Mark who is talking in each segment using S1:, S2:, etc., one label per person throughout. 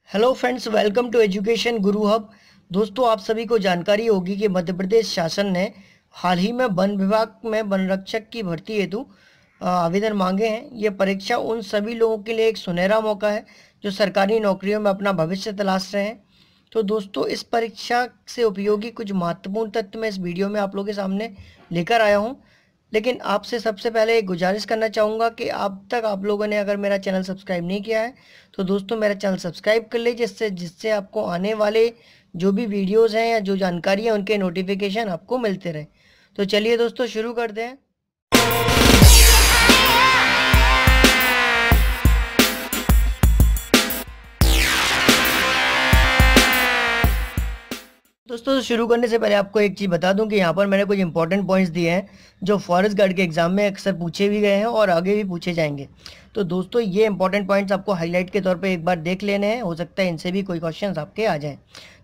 S1: Hello friends, welcome to education Guru hub. दोस्तों, आप सभी को जानकारी होगी कि मध्य प्रदेश शासन ने हाल ही में वन विभाग में वन रक्षक की भर्ती हेतु आवेदन मांगे हैं। ये परीक्षा उन सभी लोगों के लिए एक सुनहरा मौका है जो सरकारी नौकरियों में अपना भविष्य तलाश रहे हैं। तो दोस्तों, इस परीक्षा से उपयोगी कुछ महत्वपूर्ण तथ्य मैं इस वीडियो में आप लोगों के सामने लेकर आया हूँ। लेकिन आपसे सबसे पहले एक गुजारिश करना चाहूँगा कि अब तक आप लोगों ने अगर मेरा चैनल सब्सक्राइब नहीं किया है तो दोस्तों मेरा चैनल सब्सक्राइब कर लीजिए, जिससे जिससे आपको आने वाले जो भी वीडियोस हैं या जो जानकारी है उनके नोटिफिकेशन आपको मिलते रहे। तो चलिए दोस्तों, शुरू करते हैं। दोस्तों, शुरू करने से पहले आपको एक चीज़ बता दूं कि यहाँ पर मैंने कुछ इंपॉर्टेंट पॉइंट्स दिए हैं जो फॉरेस्ट गार्ड के एग्जाम में अक्सर पूछे भी गए हैं और आगे भी पूछे जाएंगे। तो दोस्तों, ये इंपॉर्टेंट पॉइंट्स आपको हाईलाइट के तौर पे एक बार देख लेने हैं, हो सकता है इनसे भी कोई क्वेश्चंस आपके आ जाएं।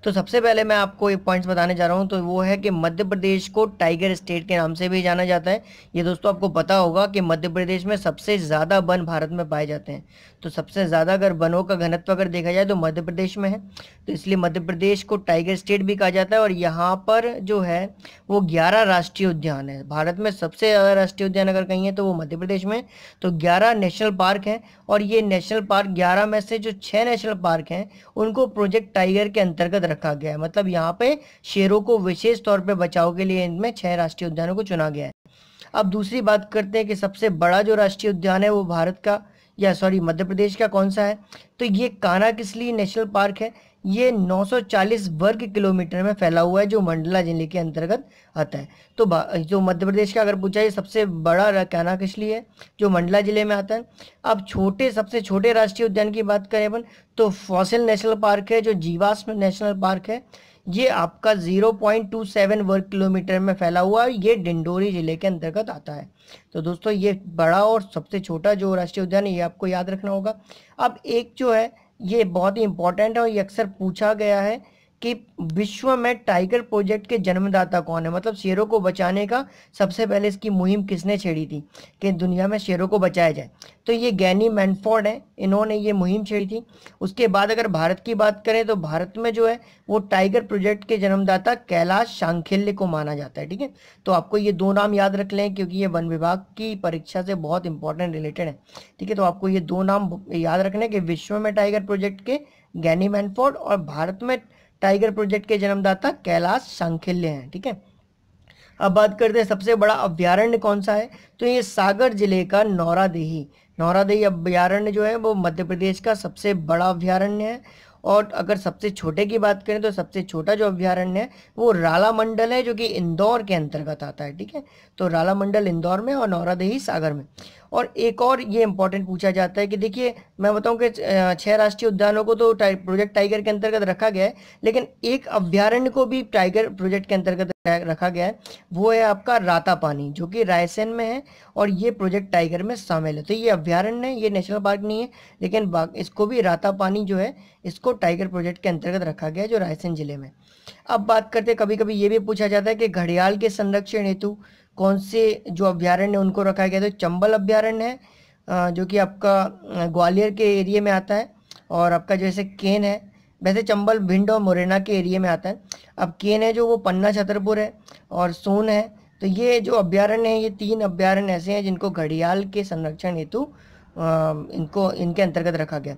S1: तो सबसे पहले मैं आपको एक पॉइंट्स बताने जा रहा हूँ, तो वो है कि मध्य प्रदेश को टाइगर स्टेट के नाम से भी जाना जाता है। ये दोस्तों आपको पता होगा कि मध्य प्रदेश में सबसे ज़्यादा वन भारत में पाए जाते हैं। तो सबसे ज़्यादा अगर वनों का घनत्व अगर देखा जाए तो मध्य प्रदेश में है, तो इसलिए मध्य प्रदेश को टाइगर स्टेट भी कहा जाता है। और यहाँ पर जो है वो 11 राष्ट्रीय उद्यान है। भारत में सबसे ज़्यादा राष्ट्रीय उद्यान अगर कहीं है तो वो मध्य प्रदेश में, तो 11 नेशनल पार्क हैं। और ये नेशनल पार्क 11 में से जो 6 नेशनल पार्क हैं उनको प्रोजेक्ट टाइगर के अंतर्गत रखा गया है। मतलब यहाँ पे शेरों को विशेष तौर पे बचाव के लिए इनमें 6 राष्ट्रीय उद्यानों को चुना गया है। अब दूसरी बात करते हैं कि सबसे बड़ा जो राष्ट्रीय उद्यान है वो भारत का मध्य प्रदेश का कौन सा है। तो ये कान्हा-किसली नेशनल पार्क है। ये 940 वर्ग किलोमीटर में फैला हुआ है, जो मंडला जिले के अंतर्गत आता है। तो जो मध्य प्रदेश का अगर पूछा जाए सबसे बड़ा कान्हा-किसली है जो मंडला जिले में आता है। अब सबसे छोटे राष्ट्रीय उद्यान की बात करें अपन, तो फॉसिल नेशनल पार्क है जो जीवाश्म नेशनल पार्क है। ये आपका 0.27 वर्ग किलोमीटर में फैला हुआ है। ये डिंडोरी जिले के अंतर्गत आता है। तो दोस्तों, ये बड़ा और सबसे छोटा जो राष्ट्रीय उद्यान है ये आपको याद रखना होगा। अब एक जो है ये बहुत ही इंपॉर्टेंट है और ये अक्सर पूछा गया है कि विश्व में टाइगर प्रोजेक्ट के जन्मदाता कौन है। मतलब शेरों को बचाने का सबसे पहले इसकी मुहिम किसने छेड़ी थी कि दुनिया में शेरों को बचाया जाए। तो ये गैनी मैनफोर्ड है, इन्होंने ये मुहिम छेड़ी थी। उसके बाद अगर भारत की बात करें तो भारत में जो है वो टाइगर प्रोजेक्ट के जन्मदाता कैलाश सांखेल्य को माना जाता है। ठीक है, तो आपको ये दो नाम याद रख लें क्योंकि ये वन विभाग की परीक्षा से बहुत इंपॉर्टेंट रिलेटेड है। ठीक है, तो आपको ये दो नाम याद रखने कि विश्व में टाइगर प्रोजेक्ट के गैनी मैनफोर्ड और भारत में टाइगर प्रोजेक्ट के जन्मदाता कैलाश सांखेल्य हैं। ठीक है, अब बात करते हैं सबसे बड़ा अभ्यारण्य कौन सा है। तो ये सागर जिले का नौरादेही अभ्यारण्य जो है वो मध्य प्रदेश का सबसे बड़ा अभ्यारण्य है। और अगर सबसे छोटे की बात करें तो सबसे छोटा जो अभ्यारण्य है वो राला मंडल है, जो कि इंदौर के अंतर्गत आता है। ठीक है, तो राला मंडल इंदौर में और नौरादेही सागर में। और एक और ये इंपॉर्टेंट पूछा जाता है कि देखिए, मैं बताऊं कि 6 राष्ट्रीय उद्यानों को तो प्रोजेक्ट टाइगर के अंतर्गत रखा गया है, लेकिन एक अभ्यारण्य को भी टाइगर प्रोजेक्ट के अंतर्गत रखा गया है। वो है आपका रातापानी, जो कि रायसेन में है और ये प्रोजेक्ट टाइगर में शामिल है। तो ये अभ्यारण्य है, ये नेशनल पार्क नहीं है, लेकिन इसको भी रातापानी जो है इसको टाइगर प्रोजेक्ट के अंतर्गत रखा गया है, जो रायसेन जिले में। अब बात करते हैं, कभी कभी ये भी पूछा जाता है कि घड़ियाल के संरक्षण हेतु कौन से जो अभ्यारण्य उनको रखा गया। तो चंबल अभ्यारण्य है, जो कि आपका ग्वालियर के एरिया में आता है। और आपका जैसे केन है, वैसे चंबल भिंड और मुरैना के एरिया में आता है। अब केन है जो वो पन्ना छतरपुर है, और सोन है। तो ये जो अभ्यारण्य है, ये 3 अभ्यारण्य ऐसे हैं जिनको घड़ियाल के संरक्षण हेतु इनको इनके अंतर्गत रखा गया।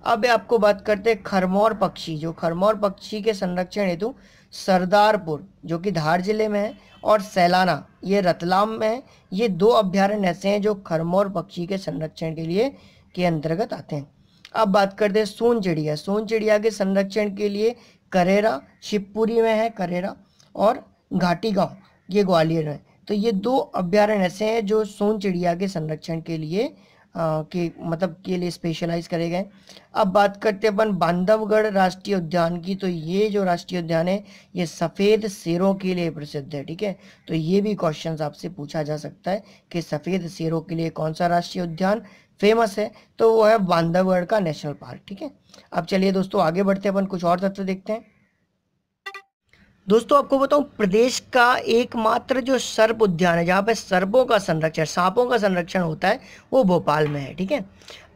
S1: अब आपको बात करते हैं खरमौर पक्षी, जो खरमौर पक्षी के संरक्षण हेतु सरदारपुर जो कि धार जिले में है और सैलाना ये रतलाम में है। ये 2 अभ्यारण्य ऐसे हैं जो खरमौर पक्षी के संरक्षण के लिए के अंतर्गत आते हैं। अब बात करते हैं सोन चिड़िया के संरक्षण के लिए करेरा शिवपुरी में है, करेरा, और घाटी गांव ये ग्वालियर में। तो ये 2 अभ्यारण्य ऐसे हैं जो सोन चिड़िया के संरक्षण के लिए के लिए स्पेशलाइज करे गए। अब बात करते हैं अपन बांधवगढ़ राष्ट्रीय उद्यान की। तो ये जो राष्ट्रीय उद्यान है ये सफ़ेद शेरों के लिए प्रसिद्ध है। ठीक है, तो ये भी क्वेश्चन आपसे पूछा जा सकता है कि सफ़ेद शेरों के लिए कौन सा राष्ट्रीय उद्यान फेमस है। तो वो है बांधवगढ़ का नेशनल पार्क। ठीक है, अब चलिए दोस्तों आगे बढ़ते हैं, अपन कुछ और तथ्य देखते हैं। दोस्तों आपको बताऊं, प्रदेश का एकमात्र जो सर्प उद्यान है जहाँ पे सर्पों का संरक्षण, सांपों का संरक्षण होता है, वो भोपाल में है। ठीक है,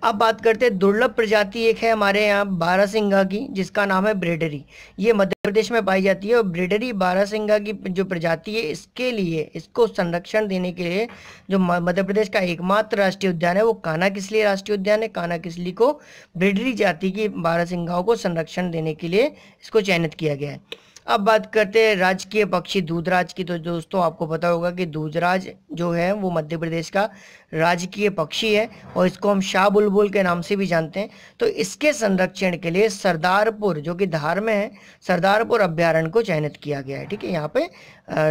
S1: अब बात करते हैं दुर्लभ प्रजाति एक है हमारे यहाँ बारहसिंगा की, जिसका नाम है ब्रेडरी। ये मध्य प्रदेश में पाई जाती है और ब्रेडरी बारहसिंगा की जो प्रजाति है, इसके लिए, इसको संरक्षण देने के लिए जो मध्य प्रदेश का एकमात्र राष्ट्रीय उद्यान है वो कान्हा-किसली राष्ट्रीय उद्यान है। कान्हा-किसली को ब्रेडरी जाति की बारहसिंगाओं को संरक्षण देने के लिए इसको चयनित किया गया है। अब बात करते हैं राजकीय पक्षी दूधराज की। तो दोस्तों आपको पता होगा कि दूधराज जो है वो मध्य प्रदेश का राजकीय पक्षी है और इसको हम शाह बुलबुल के नाम से भी जानते हैं। तो इसके संरक्षण के लिए सरदारपुर, जो कि धार में है, सरदारपुर अभ्यारण्य को चयनित किया गया है। ठीक है, यहाँ पे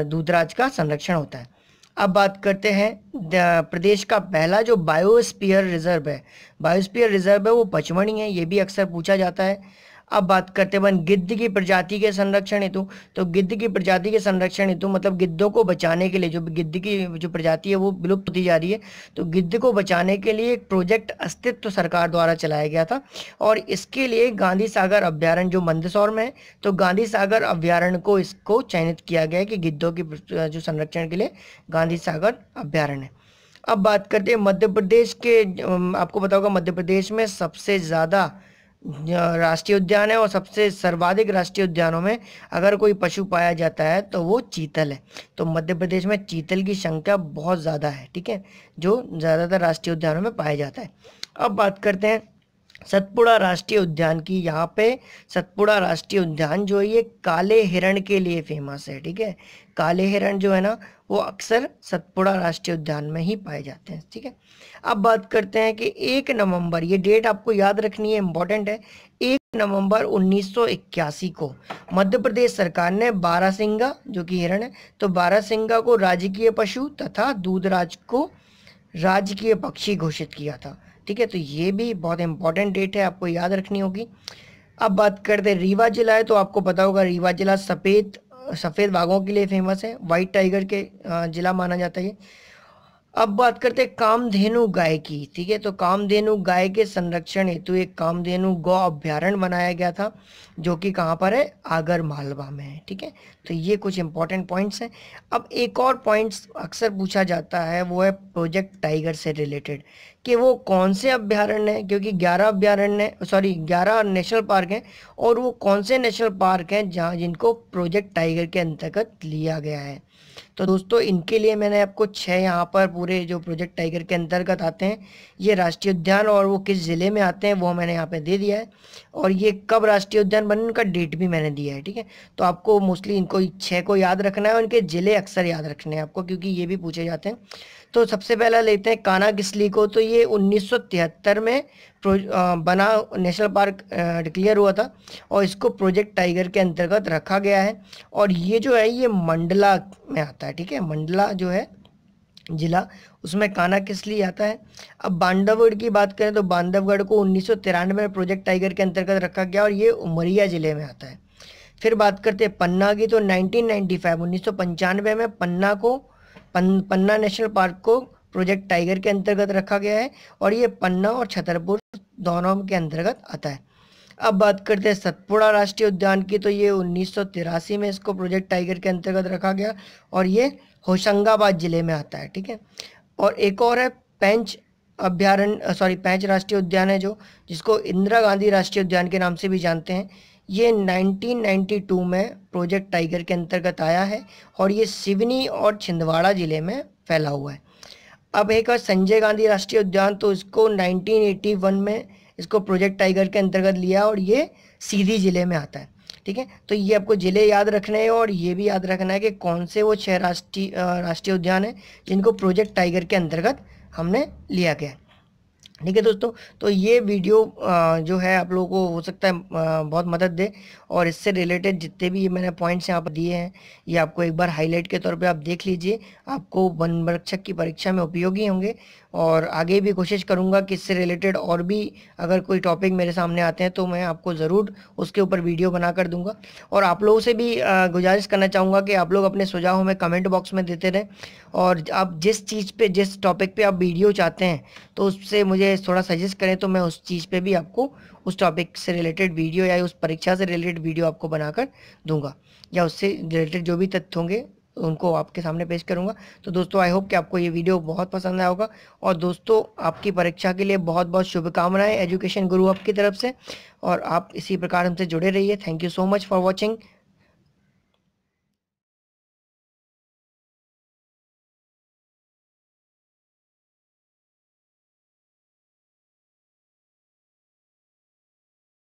S1: दूधराज का संरक्षण होता है। अब बात करते हैं प्रदेश का पहला जो बायोस्फीयर रिजर्व है, बायोस्फीयर रिजर्व है वो पचमढ़ी है, ये भी अक्सर पूछा जाता है। अब बात करते हैं गिद्ध की प्रजाति के संरक्षण हेतु। तो गिद्ध की प्रजाति के संरक्षण हेतु मतलब गिद्धों को बचाने के लिए, जो गिद्ध की जो प्रजाति है वो विलुप्त होती जा रही है, तो गिद्ध को बचाने के लिए एक प्रोजेक्ट अस्तित्व सरकार द्वारा चलाया गया था और इसके लिए गांधी सागर अभ्यारण्य जो मंदसौर में है, तो गांधी सागर अभ्यारण्य को इसको चयनित किया गया है कि गिद्धों की जो संरक्षण के लिए गांधी सागर अभ्यारण्य है। अब बात करते हैं मध्य प्रदेश के, आपको पता होगा मध्य प्रदेश में सबसे ज़्यादा राष्ट्रीय उद्यान है और सबसे सर्वाधिक राष्ट्रीय उद्यानों में अगर कोई पशु पाया जाता है तो वो चीतल है। तो मध्य प्रदेश में चीतल की संख्या बहुत ज़्यादा है। ठीक है, जो ज़्यादातर राष्ट्रीय उद्यानों में पाया जाता है। अब बात करते हैं सतपुड़ा राष्ट्रीय उद्यान की। यहाँ पे सतपुड़ा राष्ट्रीय उद्यान जो है ये काले हिरण के लिए फेमस है। ठीक है, काले हिरण जो है ना वो अक्सर सतपुड़ा राष्ट्रीय उद्यान में ही पाए जाते हैं। ठीक है, अब बात करते हैं कि 1 नवंबर, ये डेट आपको याद रखनी है, इंपॉर्टेंट है। 1 नवंबर 1981 को मध्य प्रदेश सरकार ने बारहसिंगा, जो कि हिरण है, तो बारहसिंगा को राजकीय पशु तथा दूधराज को राजकीय पक्षी घोषित किया था। ठीक है, तो ये भी बहुत इंपॉर्टेंट डेट है, आपको याद रखनी होगी। अब बात करते हैं रीवा जिला है, तो आपको पता होगा रीवा जिला सफ़ेद बाघों के लिए फेमस है, व्हाइट टाइगर के जिला माना जाता है। अब बात करते हैं कामधेनु गाय की। ठीक है, तो कामधेनु गाय के संरक्षण हेतु एक कामधेनु गौ अभ्यारण्य बनाया गया था, जो कि कहाँ पर है, आगर मालवा में है। ठीक है, तो ये कुछ इंपॉर्टेंट पॉइंट्स हैं। अब एक और पॉइंट्स अक्सर पूछा जाता है वो है प्रोजेक्ट टाइगर से रिलेटेड, कि वो कौन से अभ्यारण्य हैं, क्योंकि 11 नेशनल पार्क हैं और वो कौन से नेशनल पार्क हैं जिनको प्रोजेक्ट टाइगर के अंतर्गत लिया गया है। तो दोस्तों इनके लिए मैंने आपको 6 यहाँ पर पूरे जो प्रोजेक्ट टाइगर के अंतर्गत आते हैं ये राष्ट्रीय उद्यान और वो किस ज़िले में आते हैं वो मैंने यहाँ पे दे दिया है, और ये कब राष्ट्रीय उद्यान बने उनका डेट भी मैंने दिया है। ठीक है, तो आपको मोस्टली इनको 6 को याद रखना है और इनके ज़िले अक्सर याद रखने हैं आपको, क्योंकि ये भी पूछे जाते हैं। तो सबसे पहला लेते हैं कान्हा-किसली को। तो ये 1973 में बना नेशनल पार्क डिक्लेयर हुआ था और इसको प्रोजेक्ट टाइगर के अंतर्गत रखा गया है और ये जो है ये मंडला में आता है। ठीक है, मंडला जो है जिला उसमें कान्हा-किसली आता है। अब बांधवगढ़ की बात करें तो बांधवगढ़ को 1993 में प्रोजेक्ट टाइगर के अंतर्गत रखा गया और ये उमरिया ज़िले में आता है। फिर बात करते हैं पन्ना की, तो 1995 में पन्ना नेशनल पार्क को प्रोजेक्ट टाइगर के अंतर्गत रखा गया है और ये पन्ना और छतरपुर दोनों के अंतर्गत आता है। अब बात करते हैं सतपुड़ा राष्ट्रीय उद्यान की, तो ये 1983 में इसको प्रोजेक्ट टाइगर के अंतर्गत रखा गया और ये होशंगाबाद ज़िले में आता है। ठीक है, और एक और है पेंच राष्ट्रीय उद्यान है जिसको इंदिरा गांधी राष्ट्रीय उद्यान के नाम से भी जानते हैं। ये 1992 में प्रोजेक्ट टाइगर के अंतर्गत आया है और ये सिवनी और छिंदवाड़ा ज़िले में फैला हुआ है। अब एक और संजय गांधी राष्ट्रीय उद्यान, तो इसको 1981 में इसको प्रोजेक्ट टाइगर के अंतर्गत लिया और ये सीधी ज़िले में आता है। ठीक है, तो ये आपको ज़िले याद रखने हैं और ये भी याद रखना है कि कौन से वो 6 राष्ट्रीय उद्यान हैं जिनको प्रोजेक्ट टाइगर के अंतर्गत हमने लिया गया है। ठीक है दोस्तों, तो ये वीडियो जो है आप लोगों को हो सकता है बहुत मदद दे और इससे रिलेटेड जितने भी मैंने पॉइंट्स यहाँ पर दिए हैं ये आपको एक बार हाईलाइट के तौर पे आप देख लीजिए, आपको वन रक्षक की परीक्षा में उपयोगी होंगे। और आगे भी कोशिश करूँगा कि इससे रिलेटेड और भी अगर कोई टॉपिक मेरे सामने आते हैं तो मैं आपको ज़रूर उसके ऊपर वीडियो बना कर दूंगा। और आप लोगों से भी गुजारिश करना चाहूँगा कि आप लोग अपने सुझाव हमें कमेंट बॉक्स में देते रहें, और आप जिस चीज़ पे जिस टॉपिक पे आप वीडियो चाहते हैं तो उससे मुझे थोड़ा सजेस्ट करें, तो मैं उस चीज़ पे भी आपको उस टॉपिक से रिलेटेड वीडियो या उस परीक्षा से रिलेटेड वीडियो आपको बनाकर दूंगा, या उससे रिलेटेड जो भी तथ्य होंगे उनको आपके सामने पेश करूंगा। तो दोस्तों, आई होप कि आपको ये वीडियो बहुत पसंद आया होगा। और दोस्तों, आपकी परीक्षा के लिए बहुत बहुत शुभकामनाएं एजुकेशन गुरु आपकी तरफ से, और आप इसी प्रकार हमसे जुड़े रहिए। Thank you so much for watching.